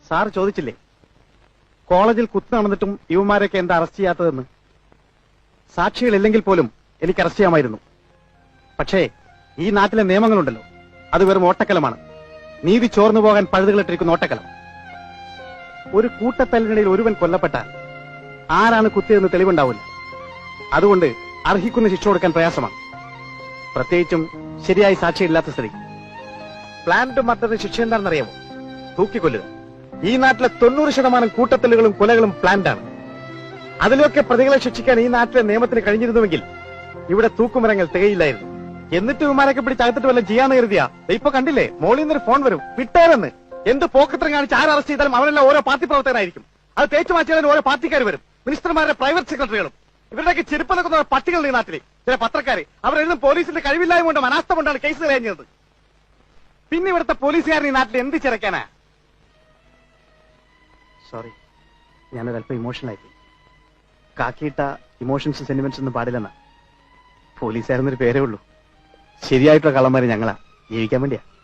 Sir ചോദിച്ചില്ലേ കോളേജിൽ കുത്തു നടന്നിട്ടും യുവമാരെയൊക്കെ എന്താ അറസ്റ്റ് ചെയ്യാത്തതെന്ന്? സാക്ഷികളില്ലെങ്കിൽ പോലും എനിക്ക് അറസ്റ്റ് ചെയ്യാമായിരുന്നു. പക്ഷേ ഈ നാട്ടിലെ നിയമങ്ങളുണ്ടല്ലോ, അത് വെറും ഓട്ടക്കലമാണ്. നീതി ചോർന്നു പോകാൻ പഴുതുകളിട്ടിരിക്കുന്ന ഓട്ടക്കലം. ഒരു കൂട്ടത്തല്ലിനിടയിൽ ഒരുവൻ കൊല്ലപ്പെട്ടാൽ ആരാണ് കുത്തിയതെന്ന് തെളിവുണ്ടാവില്ല. അതുകൊണ്ട് അർഹിക്കുന്ന ശിക്ഷ കൊടുക്കാൻ പ്രയാസമാണ്, പ്രത്യേകിച്ചും ശരിയായി സാക്ഷിയില്ലാത്ത സ്ഥിതിക്ക്. പ്ലാൻഡ് മർഡറിന് ശിക്ഷ എന്താണെന്നറിയാമോ? തൂക്കിക്കൊല്ലുക. ഈ നാട്ടിലെ 90% കൂട്ടത്തല്ലുകളും കൊലകളും പ്ലാൻഡാണ്. അതിലൊക്കെ പ്രതികളെ ശിക്ഷിക്കാൻ ഈ നാട്ടിലെ നിയമത്തിന് കഴിഞ്ഞിരുന്നുവെങ്കിൽ ഇവിടെ തൂക്കുമരങ്ങൾ തികയില്ലായിരുന്നു. എന്നിട്ട് വിമാനൊക്കെ പിടിച്ചകത്തിട്ട് വല്ല ചെയ്യാന്ന് കരുതിയാ ഇപ്പൊ കണ്ടില്ലേ, മോളിൽ നിന്നൊരു ഫോൺ വരും, വിട്ടേരെന്ന്. എന്ത് പോക്കത്രം കാണിച്ച് ആര് അറസ്റ്റ് ചെയ്താലും അവരെല്ലാം ഓരോ പാർട്ടി പ്രവർത്തകരായിരിക്കും. അത് തേച്ചു മാറ്റിയാലും ഓരോ പാർട്ടിക്കാർ വരും, മിനിസ്റ്റർമാരുടെ പ്രൈവറ്റ് സെക്രട്ടറികളും. ഇവരുടെയൊക്കെ ചെരുപ്പ് നിൽക്കുന്ന പട്ടികൾ ഈ നാട്ടിലെ ചില പത്രക്കാര്. അവരെന്നും പോലീസിന്റെ കഴിവില്ലായ്മ കൊണ്ടും അനാസ്ഥ കൊണ്ടാണ് കേസ് കഴിഞ്ഞത്. പിന്നെ ഇവിടുത്തെ പോലീസുകാരൻ ഈ നാട്ടിൽ എന്ത് ചിരക്കാനാ? സോറി, ഞാനൊരല്പം ഇമോഷണൽ ആയിപ്പോയി. കാക്കിയിട്ട ഇമോഷൻസും സെന്റിമെന്റ്സ് ഒന്നും പാടില്ലെന്നാ. പോലീസുകാരെന്നൊരു പേരേ ഉള്ളൂ. ശരിയായിട്ടുള്ള കള്ളന്മാര് ഞങ്ങളാ, ജീവിക്കാൻ വേണ്ടിയാ.